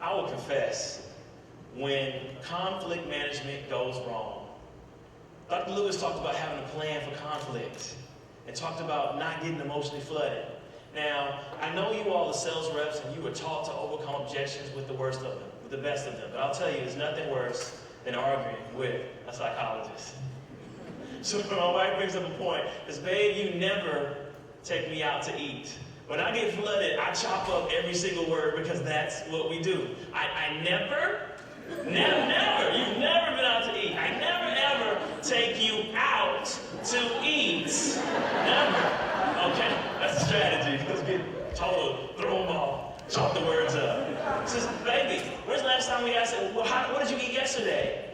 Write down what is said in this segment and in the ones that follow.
I will confess, when conflict management goes wrong, Dr. Lewis talked about having a plan for conflict and talked about not getting emotionally flooded. Now, I know you all are sales reps and you were taught to overcome objections with the worst of them, with the best of them, but I'll tell you, there's nothing worse than arguing with a psychologist. So when my wife brings up a point, it's, babe, you never take me out to eat. When I get flooded, I chop up every single word because that's what we do. I never, you've never been out to eat. I never ever take you out to eat. Never. Okay, that's a strategy. Let's get total, throw them all, chop the words up. She says, baby, when's the last time we asked her, well, what did you eat yesterday?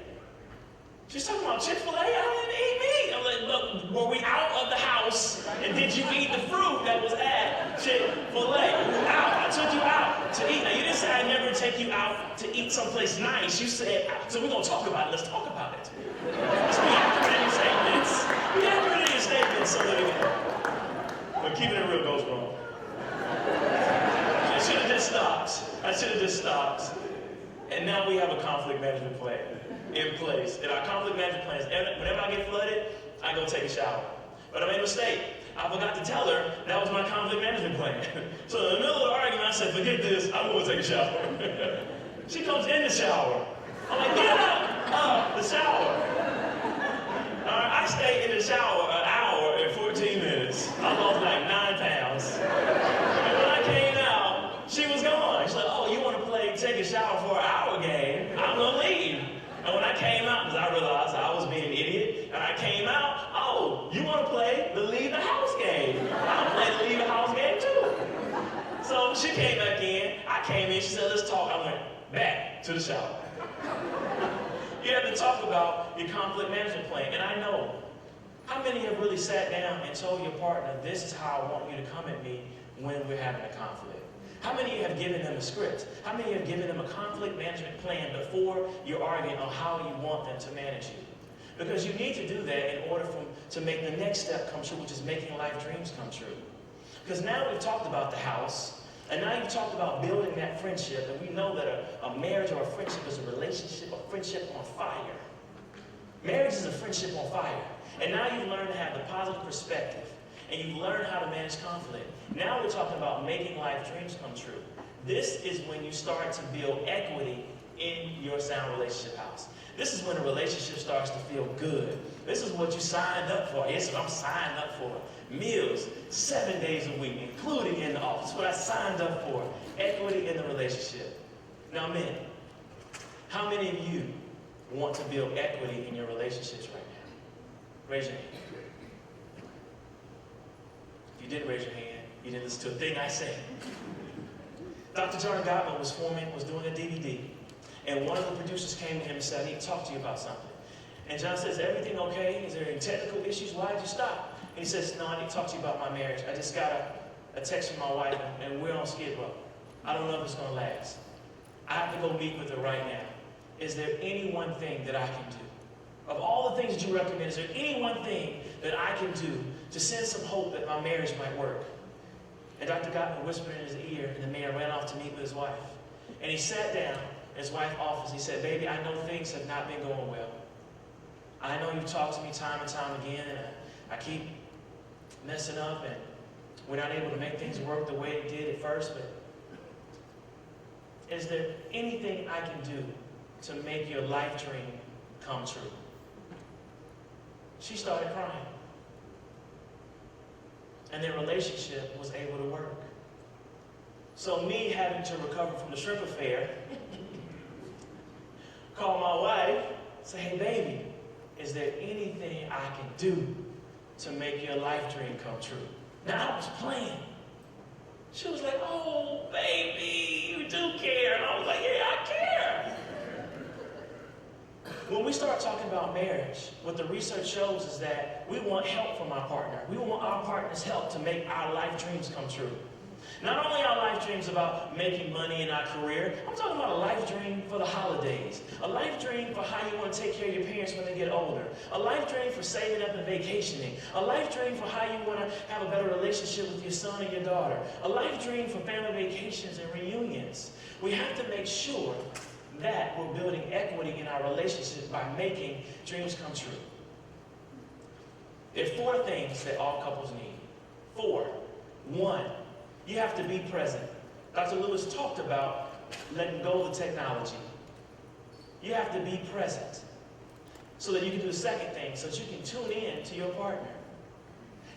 She's talking about Chick-fil-A, I didn't eat meat. I'm like, look, were we out of the house and did you eat the fruit that was at Chick-fil-A? I took you out to eat. Now you didn't say I never take you out to eat someplace nice. You said, so we're gonna talk about it, let's talk about it. Let's be accurate in your statements. Be accurate in your statements so that we can. But keeping it real goes wrong. I should have just stopped. And now we have a conflict management plan in place. And our conflict management plans, whenever I get flooded, I go take a shower. But I made a mistake. I forgot to tell her that was my conflict management plan. So in the middle of the argument, I said, forget this, I'm going to take a shower. She comes in the shower. I'm like, get out of the shower. I stayed in the shower an hour and 14 minutes. I lost like 9 pounds. And when I came out, she was gone. She's like, oh, you want to take a shower for an hour game? I'm going to leave. And when I came out, because I realized I was being an idiot, and I came out, oh, you want to play the leave the house game? I'll play the leave the house game too. So she came back in, I came in, she said, let's talk. I went back to the shower. You have to talk about your conflict management plan. And I know, how many have really sat down and told your partner, this is how I want you to come at me when we're having a conflict? How many of you have given them a script? How many have given them a conflict management plan before you're arguing on how you want them to manage you? Because you need to do that in order to make the next step come true, which is making life dreams come true. Because now we've talked about the house, and now you've talked about building that friendship, and we know that a marriage or a friendship is a relationship, a friendship on fire. Marriage is a friendship on fire. And now you've learned to have the positive perspective, and you've learned how to manage conflict. Now we're talking about making life dreams come true. This is when you start to build equity in your sound relationship house. This is when a relationship starts to feel good. This is what you signed up for. Yes, I'm signed up for. Meals, 7 days a week, including in the office. What I signed up for. Equity in the relationship. Now, men, how many of you want to build equity in your relationships right now? Raise your hand. If you didn't raise your hand, you didn't listen to a thing I said. Dr. John Gottman was doing a DVD, and one of the producers came to him and said, I need to talk to you about something. And John says, everything okay? Is there any technical issues? Why did you stop? And he says, no, I need to talk to you about my marriage. I just got a text from my wife, and we're on Skid Row. I don't know if it's going to last. I have to go meet with her right now. Is there any one thing that I can do? Of all the things that you recommend, is there any one thing that I can do to send some hope that my marriage might work? And Dr. Gottman whispered in his ear, and the man ran off to meet with his wife. And he sat down in his wife's office. He said, baby, I know things have not been going well. I know you've talked to me time and time again, and I keep messing up, and we're not able to make things work the way it did at first, but is there anything I can do to make your life dream come true? She started crying. And their relationship was able to work. So me having to recover from the shrimp affair, call my wife, say, hey baby, is there anything I can do to make your life dream come true? Now I was playing. She was like, oh baby, you do care. And I was like, yeah, I care. When we start talking about marriage, what the research shows is that we want help from our partner. We want our partner's help to make our life dreams come true. Not only are life dreams about making money in our career, I'm talking about a life dream for the holidays. A life dream for how you want to take care of your parents when they get older. A life dream for saving up and vacationing. A life dream for how you want to have a better relationship with your son and your daughter. A life dream for family vacations and reunions. We have to make sure that we're building equity in our relationship by making dreams come true. There are 4 things that all couples need. 4. 1, you have to be present. Dr. Lewis talked about letting go of the technology. You have to be present so that you can do the second thing, so that you can tune in to your partner.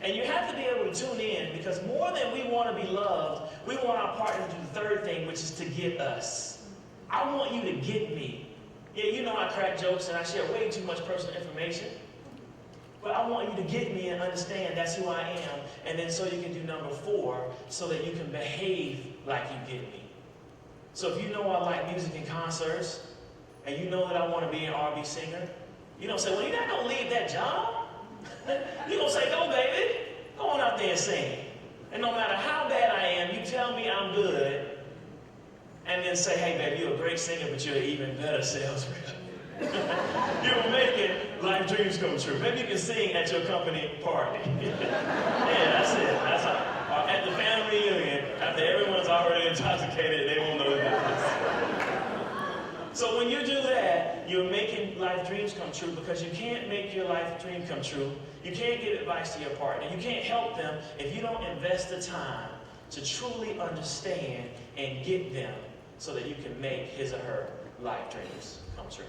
And you have to be able to tune in because more than we want to be loved, we want our partner to do the third thing, which is to get us. I want you to get me. Yeah, you know I crack jokes and I share way too much personal information. But I want you to get me and understand that's who I am. And then so you can do number 4, so that you can behave like you get me. So if you know I like music and concerts, and you know that I want to be an R&B singer, you don't say, well, you're not going to leave that job. You're going to say, go, baby. Go on out there and sing. And no matter how bad I am, you tell me I'm good. And then say, hey, baby, you're a great singer, but you're an even better sales rep. You're making life dreams come true. Maybe you can sing at your company party. Yeah, that's it. That's how, at the family reunion, after everyone's already intoxicated, they won't know the difference. So when you do that, you're making life dreams come true because you can't make your life dream come true. You can't give advice to your partner. You can't help them if you don't invest the time to truly understand and get them so that you can make his or her life dreams come true.